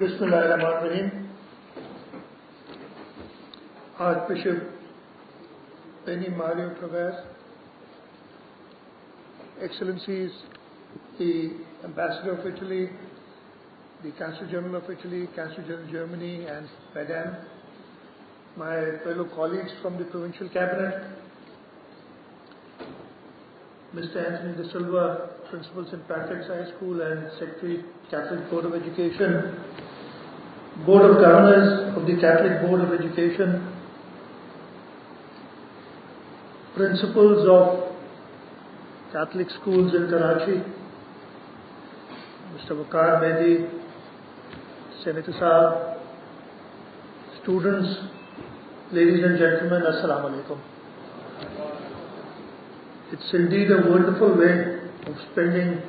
Bismillahirrahmanirrahim. Archbishop Benny Mario Travers, Excellencies, the Ambassador of Italy, the Consul General of Italy, Consul General of Germany, and Madame, my fellow colleagues from the Provincial Cabinet, Mr. Anthony De Silva, Principal St. Patrick's High School and Secretary, Catholic Board of Education, Board of Governors of the Catholic Board of Education, Principals of Catholic Schools in Karachi, Mr. Waqar Mehdi, Senator Saab, students, ladies and gentlemen, Assalamu Alaikum. It's indeed a wonderful way of spending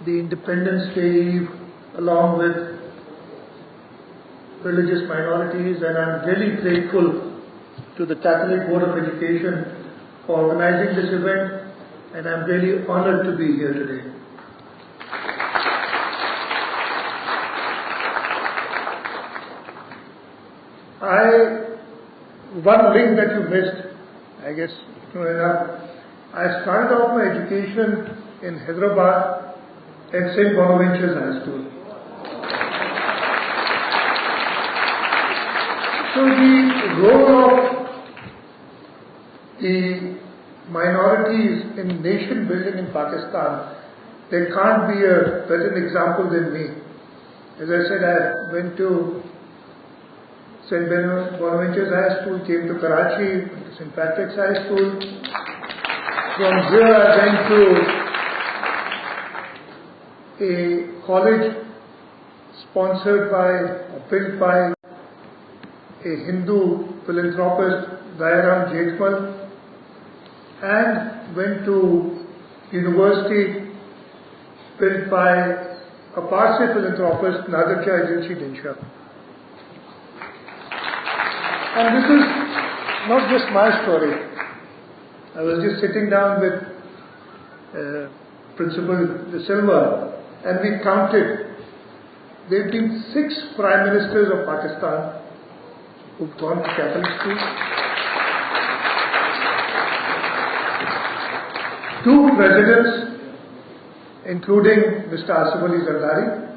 the Independence Day Eve along with religious minorities, and I'm really grateful to the Catholic Board of Education for organizing this event, and I'm really honored to be here today. One link that you missed, I guess, I started off my education in Hyderabad at St. Bonaventure's High School. So the role of the minorities in nation building in Pakistan, there can't be a better example than me. As I said, I went to St. Bonaventure's High School, came to Karachi, went to St. Patrick's High School. From here I went to a college sponsored by or built by a Hindu philanthropist, Dayaram Jethmal, and went to university built by a Parsi philanthropist, Nadir Shah Agency Dinsha. And this is not just my story. I was just sitting down with Principal De Silva, and we counted. There have been 6 Prime Ministers of Pakistan who've gone to Catholic school, 2 presidents, including Mr. Asif Ali Zardari.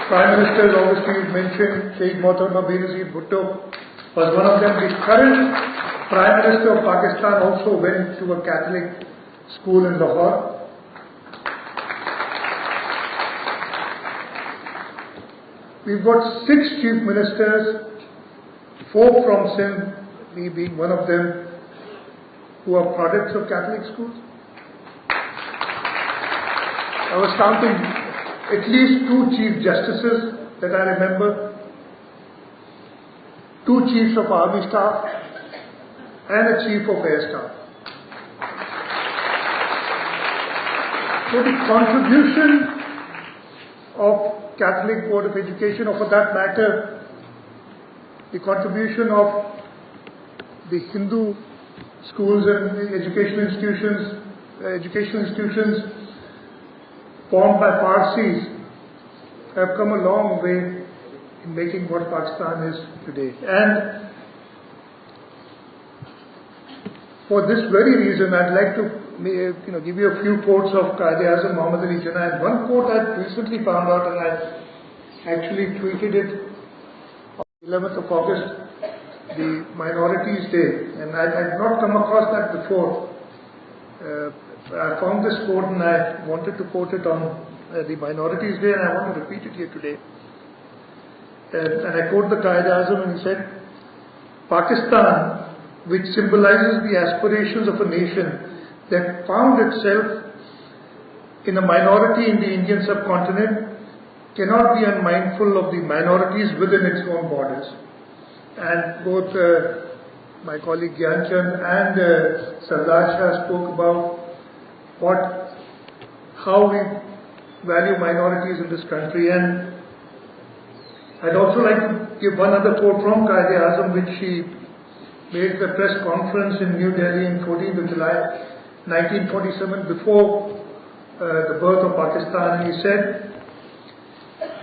Prime Ministers, obviously you've mentioned, Sheikh Mohtarama Benazir Bhutto was one of them. The current Prime Minister of Pakistan also went to a Catholic school in Lahore. We've got 6 Chief Ministers, 4 from Sindh, me being one of them, who are products of Catholic schools. I was counting at least 2 Chief Justices that I remember, 2 Chiefs of Army Staff, and a Chief of Air Staff. So the contribution of Catholic Board of Education, or for that matter, the contribution of the Hindu schools and educational institutions formed by Parsis have come a long way in making what Pakistan is today. And for this very reason, I'd like to give you a few quotes of Quaid-e-Azam Muhammad Ali Jinnah. And one quote I recently found out, and I actually tweeted it on the 11th of August, the Minorities Day, and I had not come across that before. I found this quote and I wanted to quote it on the Minorities Day, and I want to repeat it here today. And I quote the Quaid-e-Azam, and he said, "Pakistan, which symbolizes the aspirations of a nation that found itself in a minority in the Indian subcontinent, cannot be unmindful of the minorities within its own borders." And both my colleague Gyanchand and Sardar Shah spoke about how we value minorities in this country. And I'd also like to give one other quote from Quaid-e-Azam, which he made at a press conference in New Delhi on 14th of July 1947, before the birth of Pakistan. And he said,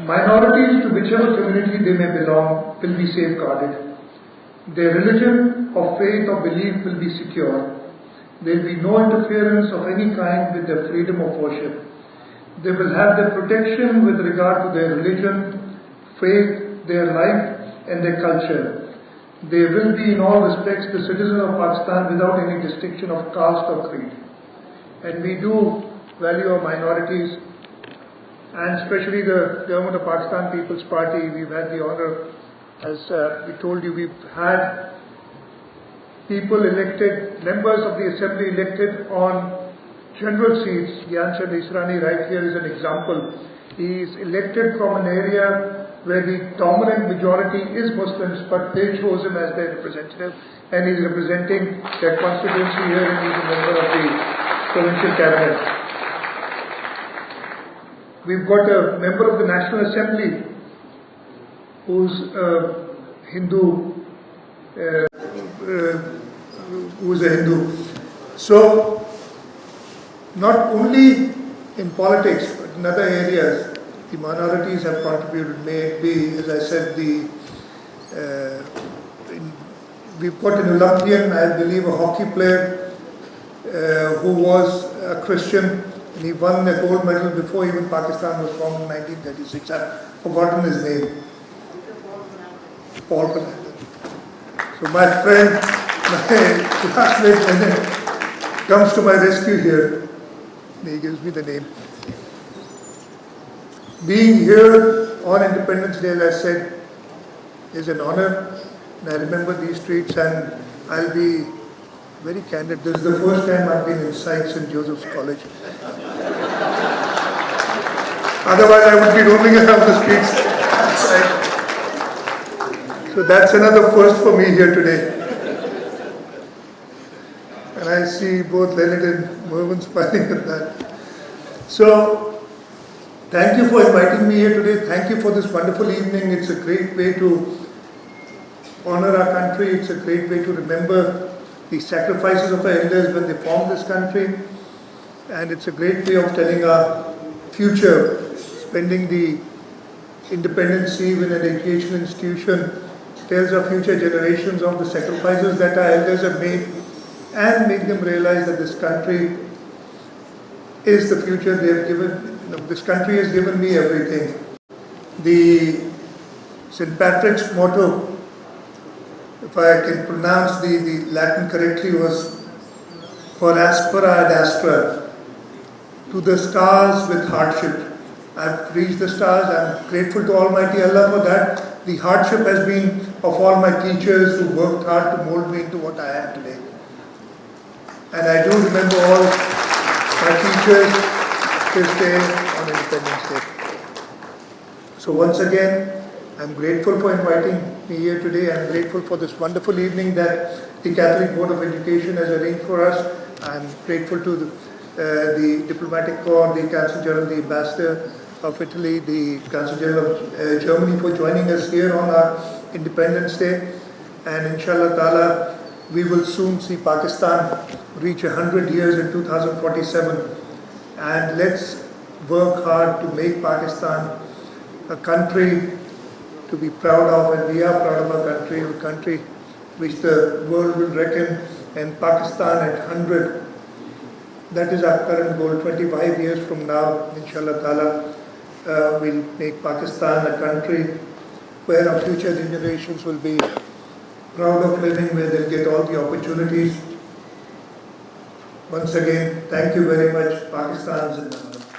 "Minorities, to whichever community they may belong, will be safeguarded. Their religion or faith or belief will be secure. There will be no interference of any kind with their freedom of worship. They will have their protection with regard to their religion, faith, their life and their culture. They will be in all respects the citizens of Pakistan without any distinction of caste or creed." And we do value our minorities, and especially the government of Pakistan People's Party. We've had the honor, as we told you, we've had people elected, members of the assembly elected on general seats. Gyanchand Israni right here is an example. He is elected from an area where the dominant majority is Muslims, but they chose him as their representative, and he's representing their constituency here, and he's a member of the provincial cabinet. We've got a member of the National Assembly who's a Hindu, So, not only in politics, but in other areas, the minorities have contributed. May it be, as I said, we've got an Olympian, I believe a hockey player, who was a Christian, and he won a gold medal before even Pakistan was formed in 1936. I've forgotten his name. Paul Fernandez. So my friend, my classmate, comes to my rescue here, and he gives me the name. Being here on Independence Day, as I said, is an honor, and I remember these streets, and I'll be very candid. This is the first time I've been inside St. Joseph's College. Otherwise, I would be roaming around the streets outside. So that's another first for me here today. And I see both Leonard and Mervyn smiling at that. So, thank you for inviting me here today. Thank you for this wonderful evening. It's a great way to honor our country. It's a great way to remember the sacrifices of our elders when they formed this country. And it's a great way of telling our future, spending the Independence Eve in an educational institution tells our future generations of the sacrifices that our elders have made, and make them realize that this country is the future they have given. This country has given me everything. The St. Patrick's motto, if I can pronounce the Latin correctly, was "For aspera ad astra," to the stars with hardship. I've reached the stars. I'm grateful to Almighty Allah for that. The hardship has been of all my teachers who worked hard to mold me into what I am today. And I do remember all my teachers this day on Independence Day. So once again, I'm grateful for inviting me here today. I'm grateful for this wonderful evening that the Catholic Board of Education has arranged for us. I'm grateful to the Diplomatic Corps, the Consul General, the Ambassador of Italy, the Consul General of Germany for joining us here on our Independence Day. And inshallah ta'ala, we will soon see Pakistan reach 100 years in 2047. And let's work hard to make Pakistan a country to be proud of, and we are proud of our country, a country which the world will reckon, and Pakistan at 100. That is our current goal. 25 years from now, inshallah ta'ala, we'll make Pakistan a country where our future generations will be proud of living, where they'll get all the opportunities. Once again, thank you very much. Pakistan Zindabad.